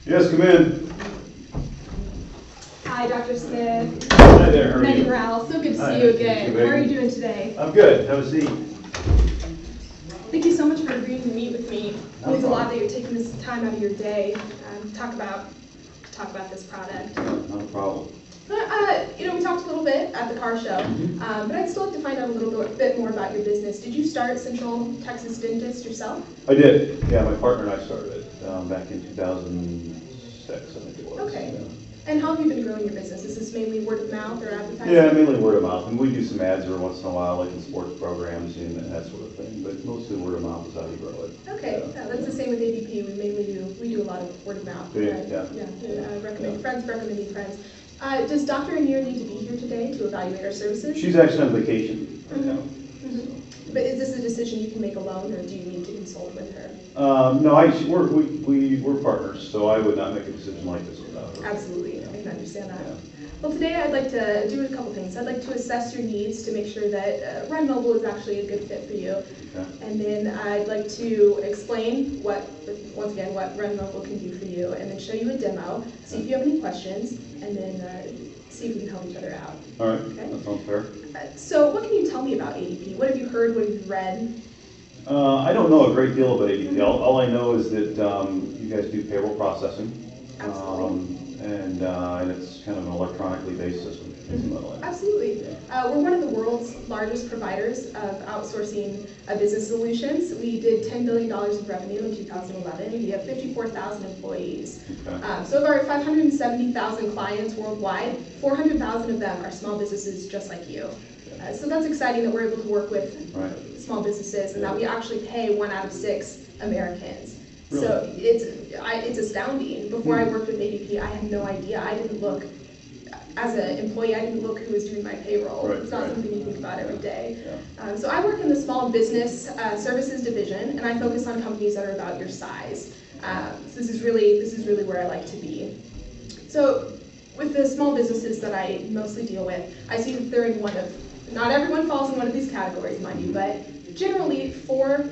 Yes, come in. Hi, Dr. Smith. Hi there, how are Megan you? Rowell, so good to Hi, see you nice to meet again. you, How are Megan. you doing today? I'm good. Have a seat. Thank you so much for agreeing to meet with me. It No means a lot problem. that you're taking this time out of your day to talk about this product. No problem. We talked a little bit at the car show, but I'd still like to find out a little bit more about your business. Did you start Central Texas Dentist yourself? I did. Yeah, my partner and I started it back in 2006, I think it was. Okay. Yeah. And how have you been growing your business? Is this mainly word of mouth or advertising? Yeah, mainly word of mouth, and we do some ads every once in a while, like in sports programs and that sort of thing. But mostly word of mouth is how you grow it. Okay, yeah, that's the same with ADP. We do a lot of word of mouth. Yeah. Recommending friends. Does Dr. Anir need to be here today to evaluate our services? She's actually on vacation right now. But is this a decision you can make alone, or do you need to consult with her? No, we're partners, so I would not make a decision like this without her. Absolutely, I can understand that. Yeah. Well, today I'd like to do a couple things. I'd like to assess your needs to make sure that Ren Mobile is actually a good fit for you. Okay. And then I'd like to explain once again, what Ren Mobile can do for you, and then show you a demo, see if you have any questions, and then see if we can help each other out. All right, Okay. that sounds fair. So what can you tell me about ADP? What have you heard? What have you read? I don't know a great deal about ADP. All I know is that you guys do payroll processing. Absolutely. And it's kind of an electronically based system. Absolutely. We're one of the world's largest providers of outsourcing business solutions. We did $10 billion of revenue in 2011. We have 54,000 employees. Okay. So of our 570,000 clients worldwide, 400,000 of them are small businesses just like you. So that's exciting that we're able to work with small businesses and that we actually pay 1 out of 6 Americans. Really? So it's astounding. Before I worked with ADP, I had no idea. I didn't look, as an employee, I didn't look who was doing my payroll. Right, it's not right. something you think about every day. Yeah. So I work in the small business services division, and I focus on companies that are about your size. So this is really where I like to be. So with the small businesses that I mostly deal with, I see that they're in one of, not everyone falls in one of these categories, mind you, but generally four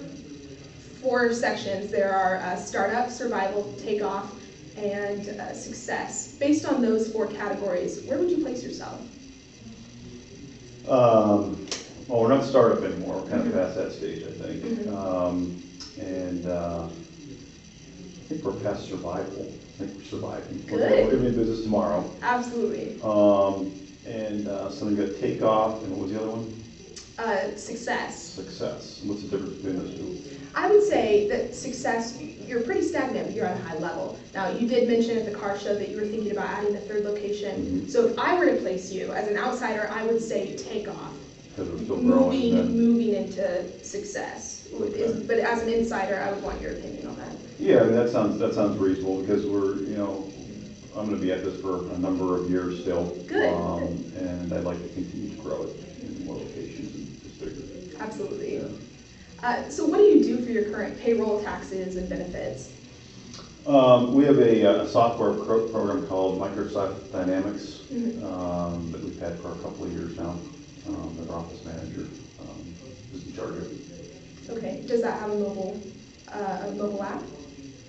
sections. There are startup, survival, takeoff, and success. Based on those 4 categories, where would you place yourself? Well, we're not startup anymore. We're kind of past that stage, I think. I think we're past survival. I think we're surviving. Good. We're going to be in business tomorrow. Absolutely. So we got takeoff, and what was the other one? Success. Success. What's the difference between those two? I would say that success, you're pretty stagnant, but you're at a high level. Now, you did mention at the car show that you were thinking about adding a 3rd location. So if I were to place you as an outsider, I would say take off. Because we're still growing. Moving into success. Okay. But as an insider, I would want your opinion on that. Yeah, I mean, that sounds reasonable because I'm going to be at this for a number of years still. Good. And I'd like to continue to grow it in more locations and just bigger. Absolutely. Yeah. So what do you do for your current payroll, taxes, and benefits? We have a software program called Microsoft Dynamics that we've had for a couple of years now. Our office manager is in charge of it. Okay. Does that have a mobile app?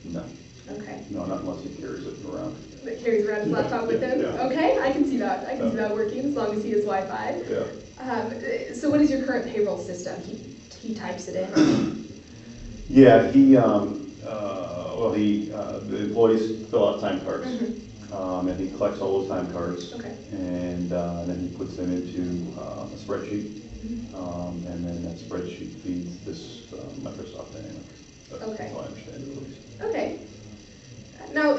No. Okay. No, not unless he carries it around. That carries around his laptop with him? Yeah. Okay, I can see that. I can see that working as long as he has Wi-Fi. Yeah. So what is your current payroll system? He types it in? Yeah, the employees fill out time cards. And he collects all those time cards. Okay. And then he puts them into a spreadsheet. And then that spreadsheet feeds this Microsoft Dynamics. That's how I understand it, at least. Okay. Now,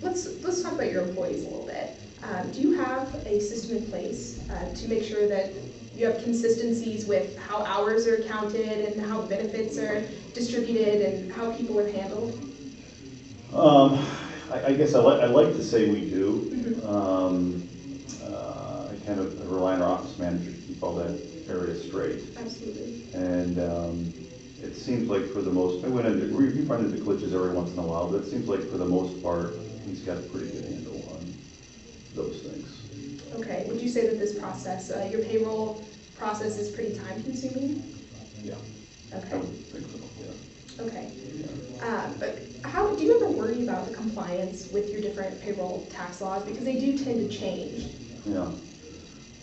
let's talk about your employees a little bit. Do you have a system in place to make sure that you have consistencies with how hours are counted and how benefits are distributed and how people are handled? I guess I like to say we do. I kind of rely on our office manager to keep all that area straight. Absolutely. And it seems like for the most, we run into glitches every once in a while, but it seems like for the most part, he's got a pretty good handle on those things. Okay. Would you say that this process, your payroll process, is pretty time consuming? Yeah. Okay. I would think so, yeah. Okay. Yeah. But with your different payroll tax laws, because they do tend to change. Yeah.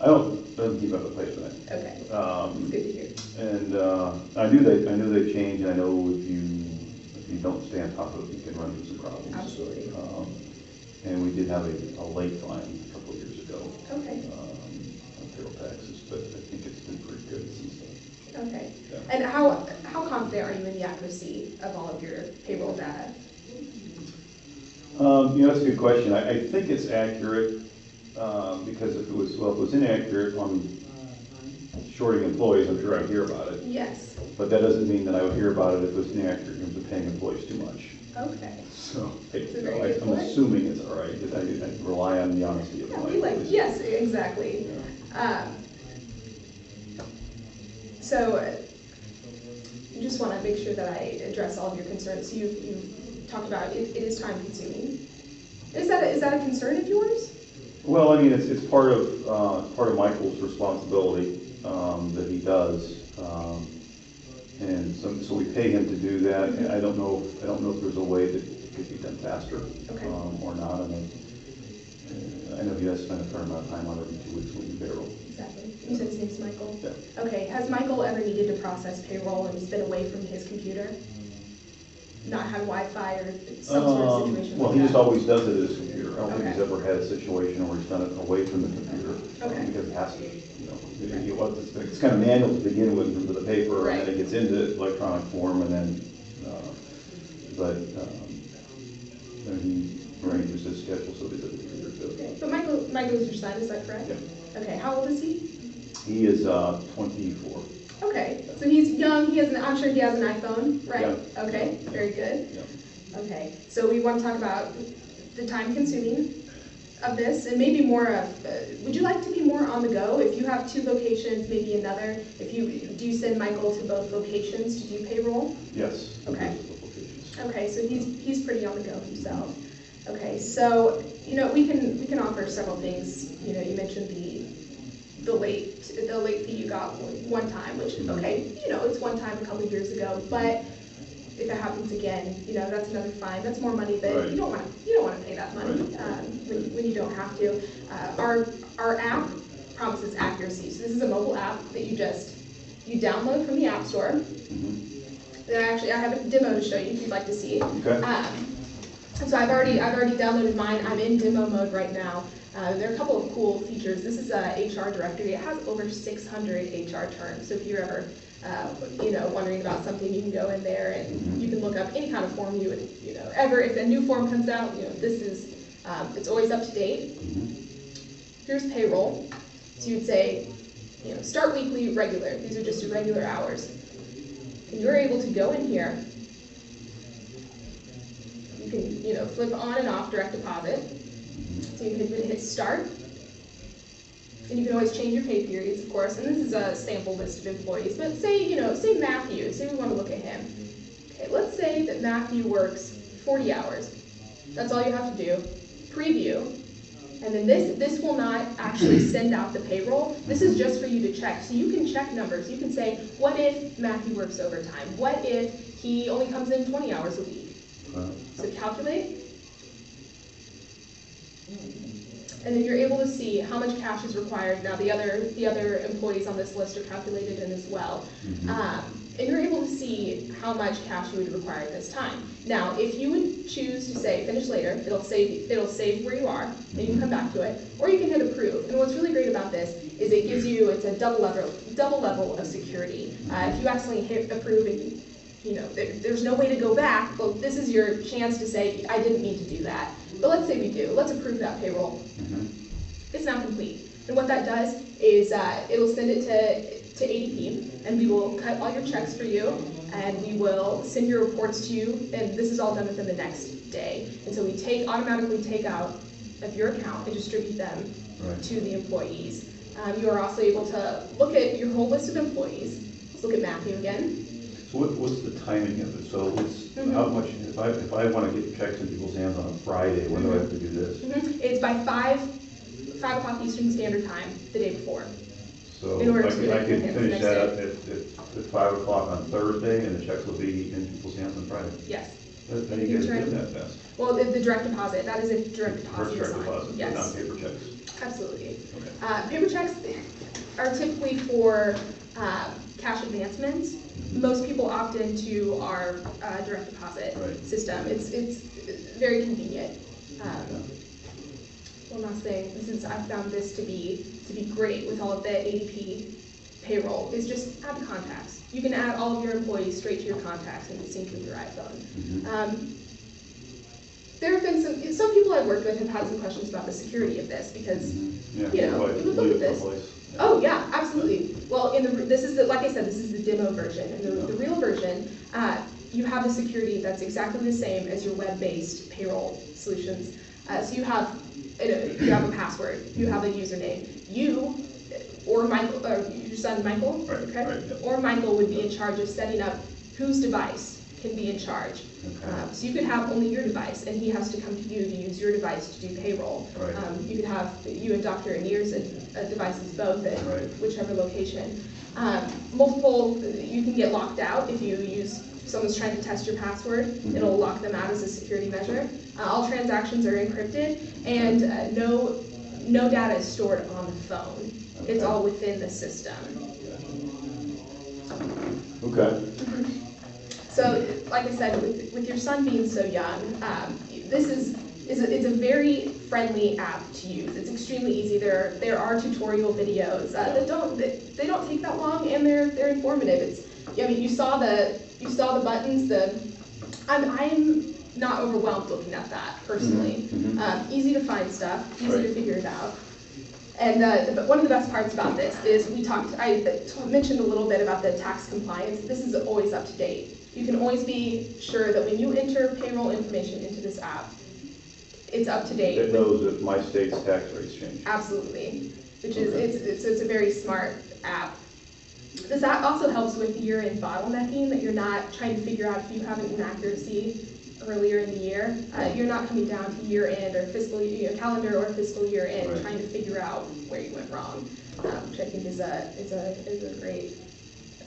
I don't keep up with pace with it. Okay. It's good to hear. And I knew they changed, and I know if you don't stay on top of it, you can run into some problems. Absolutely. And we did have a late fine a couple of years ago. Okay. On payroll taxes, but I think it's been pretty good since then. Okay. Yeah. And how confident are you in the accuracy of all of your payroll data? That's a good question. I think it's accurate because if it was inaccurate on shorting employees, I'm sure I'd hear about it. Yes. But that doesn't mean that I would hear about it if it was inaccurate in terms of paying employees too much. Okay. So I'm assuming it's all right. I rely on the honesty of my employees. Yes, exactly. Yeah. So you just want to make sure that I address all of your concerns. You've talked about it is time consuming. Is that a concern of yours? Well, I mean, it's part of Michael's responsibility that he does, and so we pay him to do that. And I don't know if there's a way that it could be done faster, okay. Or not. I know he does spend a fair amount of time on every 2 weeks when you payroll. Exactly. You said his name's Michael? Yeah. Okay. Has Michael ever needed to process payroll and he's been away from his computer? Not had Wi-Fi or some sort of situation well, like he that? just always does it at his computer. I don't think Okay. he's ever had a situation where he's done it away from the computer. Okay. Because it has to, it's kind of manual to begin with in terms of the paper, Right. and then it gets into electronic form, and then, then he arranges his schedule so that he doesn't computer too. Okay. But Michael's your son, is that correct? Yeah. Okay. How old is he? He is 24. Okay, so he's young. I'm sure he has an iPhone, right? Yeah. Okay, very good. Yeah. Okay, so we want to talk about the time consuming of this, and maybe more of, would you like to be more on the go? If you have 2 locations, maybe another, do you send Michael to both locations to do payroll? Yes. Okay. Both locations. Okay, so he's pretty on the go himself. Okay, so, we can offer several things. You mentioned the late fee you got one time, which is okay. It's one time a couple of years ago, but if it happens again, that's another fine. That's more money, but right. you don't want to pay that money when you don't have to. Our app promises accuracy. So this is a mobile app that you download from the App Store. Mm-hmm. Then I have a demo to show you if you'd like to see. Okay. So I've already downloaded mine. I'm in demo mode right now. There are a couple of cool features. This is a HR directory. It has over 600 HR terms. So if you're ever, wondering about something, you can go in there and you can look up any kind of form you would, if a new form comes out, this is, it's always up to date. Mm-hmm. Here's payroll. So you'd say, start weekly, regular. These are just your regular hours. And you're able to go in here. You can, flip on and off direct deposit. So you can hit start, and you can always change your pay periods, of course. And this is a sample list of employees. But say Matthew. Say we want to look at him. Okay, let's say that Matthew works 40 hours. That's all you have to do. Preview, and then this will not actually send out the payroll. This is just for you to check. So you can check numbers. You can say, what if Matthew works overtime? What if he only comes in 20 hours a week? So calculate. And then you're able to see how much cash is required. Now the other employees on this list are calculated in as well. Mm-hmm. And you're able to see how much cash you would require at this time. Now, if you would choose to say finish later, it'll save where you are, and you can come back to it, or you can hit approve. And what's really great about this is it's a double level of security. If you accidentally hit approve and there's no way to go back, well, this is your chance to say, I didn't mean to do that. But let's say we do. Let's approve that payroll. Mm-hmm. It's now complete. And what that does is it'll send it to ADP, and we will cut all your checks for you, and we will send your reports to you, and this is all done within the next day. And so we automatically take out of your account and distribute them to the employees. You are also able to look at your whole list of employees. Let's look at Matthew again. So what's the timing of it? So it's how much, if I want to get checks in people's hands on a Friday, when do I have to do this? It's by 5 o'clock Eastern Standard Time the day before. So in order I to can finish that at 5 o'clock on Thursday, and the checks will be in people's hands on Friday? Yes. How do you guys do that fast? Well, the direct deposit, that is a direct deposit. Direct deposit, yes. but not paper checks. Absolutely. Okay. Paper checks are typically for cash advancements. Most people opt into our direct deposit system. It's very convenient. One last thing, since I've found this to be great with all of the ADP payroll, is just add the contacts. You can add all of your employees straight to your contacts and sync with your iPhone. There have been some people I've worked with have had some questions about the security of this because, you would look at this. Oh yeah, absolutely. Well, this is like I said, this is the demo version. And the real version, you have the security that's exactly the same as your web-based payroll solutions. So you have a password, you have a username. You or Michael, or your son Michael, or Michael would be in charge of setting up whose device can be in charge. So you could have only your device, and he has to come to you to use your device to do payroll. You could have you and Dr. Anier's devices both at whichever location. You can get locked out if you use. Someone's trying to test your password, it'll lock them out as a security measure. All transactions are encrypted, and no data is stored on the phone. It's all within the system. Okay. So, like I said, with your son being so young, it's a very friendly app to use. It's extremely easy. There are tutorial videos that don't take that long, and they're informative. You saw the buttons. I'm not overwhelmed looking at that personally. Easy to find stuff, easy to figure it out. And one of the best parts about this is I mentioned a little bit about the tax compliance. This is always up to date. You can always be sure that when you enter payroll information into this app, it's up to date. It knows if my state's tax rates change. Absolutely, which is it's a very smart app. This app also helps with year-end bottlenecking, that you're not trying to figure out if you have an inaccuracy earlier in the year. You're not coming down to year-end or calendar or fiscal year-end trying to figure out where you went wrong, which I think is a great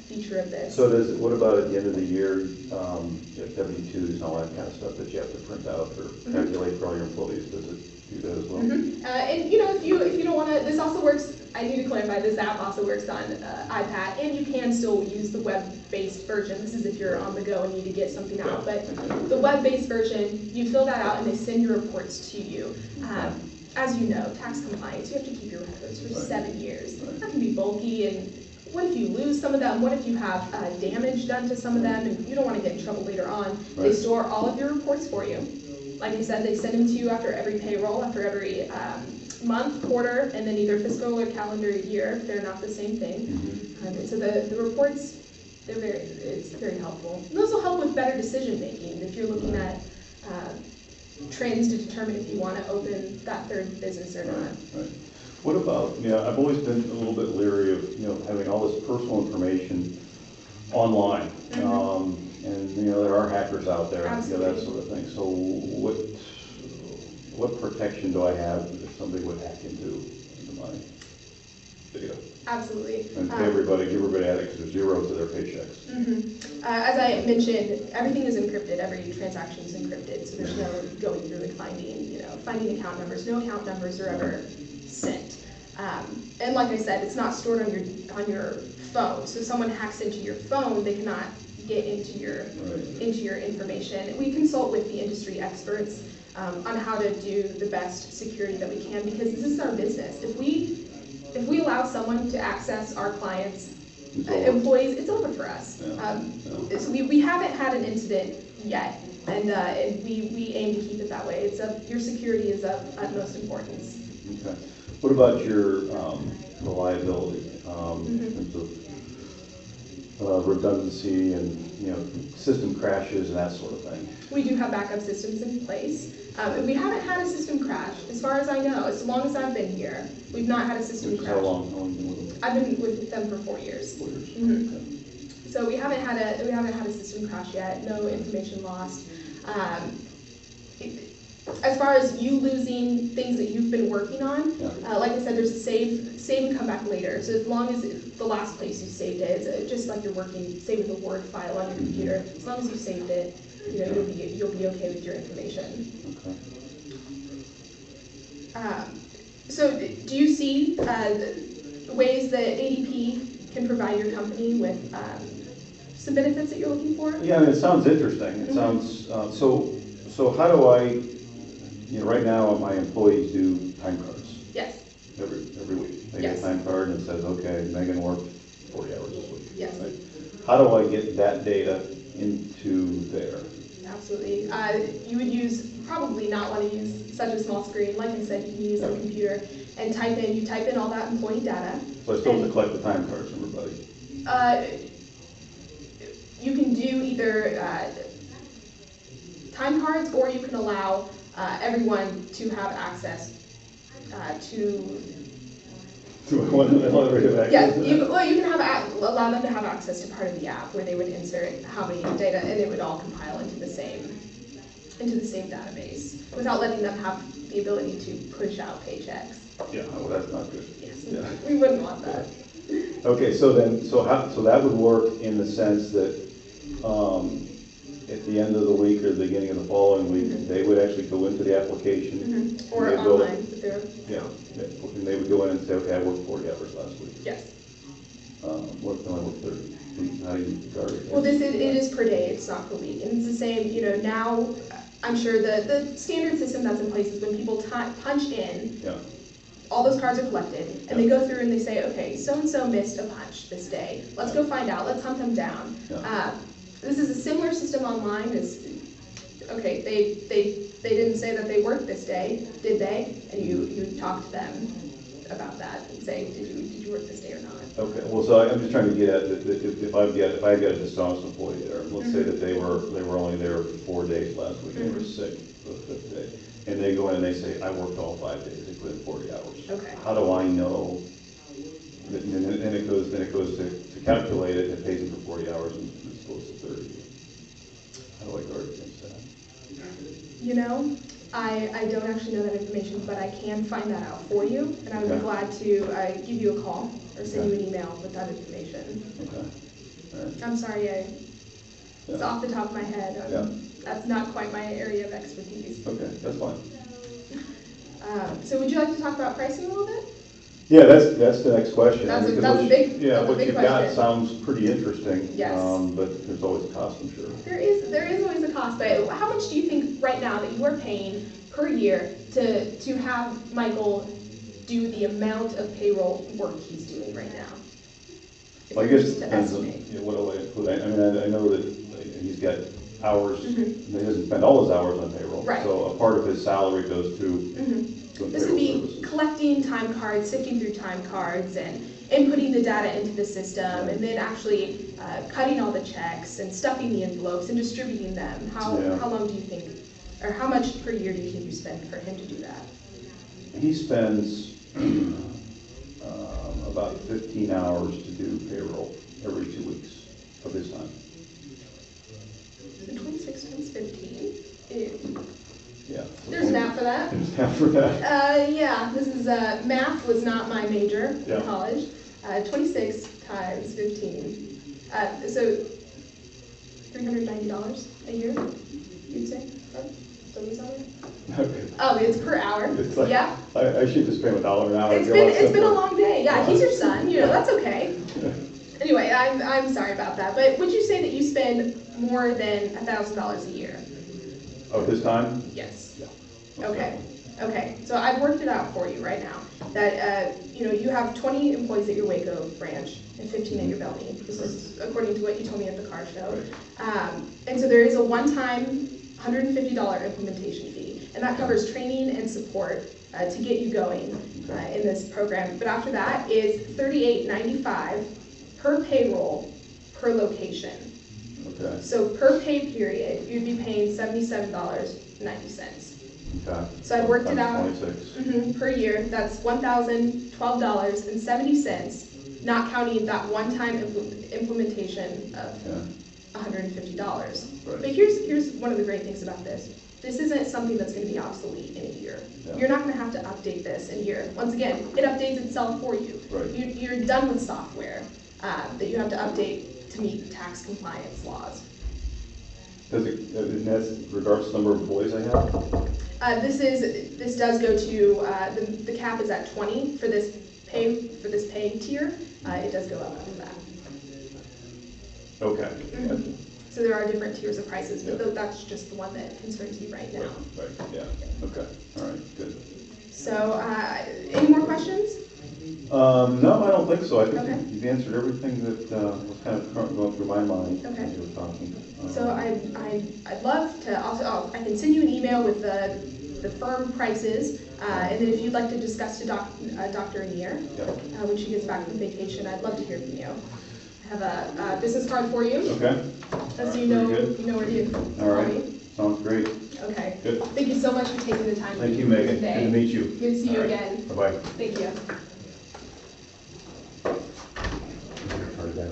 feature of this. So what about at the end of the year, W-2s and all that kind of stuff that you have to print out or calculate for all your employees? Does it do that as well? And if you don't want to, this also works. I need to clarify, this app also works on iPad, and you can still use the web-based version. This is if you're on the go and need to get something out. But the web-based version, you fill that out and they send your reports to you. As you know, tax compliance, you have to keep your records for 7 years. That can be bulky, and what if you lose some of them? What if you have damage done to some of them and you don't want to get in trouble later on? They store all of your reports for you. Like I said, they send them to you after every payroll, after every month, quarter, and then either fiscal or calendar year. They're not the same thing. And so the reports, it's very helpful. And those will help with better decision making if you're looking at trends to determine if you want to open that third business or not. What about, I've always been a little bit leery of, having all this personal information online. And, there are hackers out there, that sort of thing. So what protection do I have if somebody would hack into my data? Absolutely. And give everybody at it because there's zero to their paychecks. As I mentioned, everything is encrypted. Every transaction is encrypted, so there's no going through and finding account numbers. No account numbers are ever sent. And like I said, it's not stored on your phone. So if someone hacks into your phone, they cannot get into your information. We consult with the industry experts on how to do the best security that we can, because this is our business. If we allow someone to access our clients' employees, it's over for us. So we haven't had an incident yet, and we aim to keep it that way. Your security is of utmost importance. Okay. What about your reliability in terms of redundancy and system crashes and that sort of thing? We do have backup systems in place. We haven't had a system crash, as far as I know. As long as I've been here, we've not had a system crash. How long have you been with them? I've been with them for 4 years. 4 years. Okay. So we haven't had a system crash yet. No information lost. As far as you losing things that you've been working on, like I said, there's a save and come back later. So as long as the last place you saved it, it's just like you're saving a Word file on your computer. As long as you saved it, you'll be okay with your information. Okay. So do you see ways that ADP can provide your company with some benefits that you're looking for? Yeah, I mean, it sounds interesting. It sounds, so how do I, right now my employees do time cards. Yes. Every week. They get Yes. a time card and it says, okay, Megan worked 40 hours this week. Yes. Right? How do I get that data into there? Absolutely. You would probably not want to use such a small screen. Like I said, you can use a computer and you type in all that employee data. So I still have to collect the time cards from everybody? You can do either time cards, or you can allow everyone to have access to. Do I want to have access Yeah, to that? you can allow them to have access to part of the app where they would insert how many data, and it would all compile into the same database without letting them have the ability to push out paychecks. Yeah, well, that's not good. Yes, Yeah. we wouldn't want that. Okay, so that would work in the sense that at the end of the week or the beginning of the following week, they would actually go into the application. Or and they'd online with their. Yeah, and they would go in and say, okay, I worked 40 hours last week. Yes. What if I worked 30? How do you guard it? Well, it is per day, it's not per week. And it's the same, now, I'm sure the standard system that's in place is when people punch in, Yeah. all those cards are collected, and they go through and they say, okay, so-and-so missed a punch this day. Let's go find out, let's hunt them down. Yeah. This is a similar system online as, okay, they didn't say that they worked this day, did they? And you talk to them about that and say, did you work this day or not? Okay, well, so I'm just trying to get at that if I've got a dishonest employee there, let's say that they were only there for 4 days last week, and they were sick for the 5th day, and they go in and they say, I worked all 5 days, they put in 40 hours. Okay. How do I know? And then it goes to calculate it, and it pays them for 40 hours, and it's supposed to 30. How do I guard against that? I don't actually know that information, but I can find that out for you, and I would be glad to give you a call or send you an email with that information. Okay. All right. I'm sorry, it's off the top of my head. That's not quite my area of expertise. Okay, that's fine. So would you like to talk about pricing a little bit? Yeah, that's the next question. That's a Because big what you've got question. sounds pretty interesting. Yes. But there's always a cost, I'm sure. There is always a cost, but how much do you think right now that you are paying per year to have Michael do the amount of payroll work he's doing right now? Well, I guess it Just to depends on estimate. what do I include. I mean, I know that he's got hours, he doesn't spend all his hours on payroll. Right. So a part of his salary goes to This could be services. collecting time cards, sifting through time cards, and inputting the data into the system, and then actually cutting all the checks and stuffing the envelopes and distributing them. How long do you think, or how much per year do you think you spend for him to do that? He spends about 15 hours to do payroll every 2 weeks of his time. So 26 times 15. Yeah. There's math for that. There's math for that. Yeah, this is, math was not my major Yeah. in college. 26 times 15. So $390 a year, you'd say? Don't you sound right? Okay. Oh, it's per hour. It's like, Yeah. I should just pay him $1 an hour. It's been a long day. Yeah, he's your son. That's okay. Anyway, I'm sorry about that. But would you say that you spend more than $1,000 a year? Of his time? Yes. Yeah. Okay. So I've worked it out for you right now. That you have 20 employees at your Waco branch and 15 at your Bellevue. This is according to what you told me at the car show. Right. And so there is a one-time $150 implementation fee, and that covers training and support to get you going in this program. But after that is $38.95 per payroll per location. Okay. So per pay period, you'd be paying $77.90. Okay. So I worked it out 26. Per year. That's $1,012.70, not counting that one-time implementation of $150. Right. But here's one of the great things about this. This isn't something that's going to be obsolete in a year. Yeah. You're not going to have to update this in a year. Once again, it updates itself for you. Right. You're done with software that you have to update to meet tax compliance laws. Does it, and that's regards to the number of employees I have? This does go to, the cap is at 20 for this pay tier. It does go up after that. Okay. So there are different tiers of prices, but that's just the one that concerns you right now. Right, yeah, okay, all right, good. So, any more questions? No, I don't think so. I think Okay. you've answered everything that was kind of going through my mind Okay. as you were talking. So I'd love to also, I can send you an email with the firm prices, and then if you'd like to discuss to Dr. Anier, when she gets back from vacation, I'd love to hear from you. I have a business card for you. Okay. So you know where to All call right. me. Sounds great. Okay. Good. Thank you so much for taking the time. Thank you, Megan. Today. Good to meet you. Good to see you All right. again. Bye-bye. Thank you.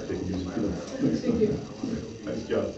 Thank you. Thank you. Nice job.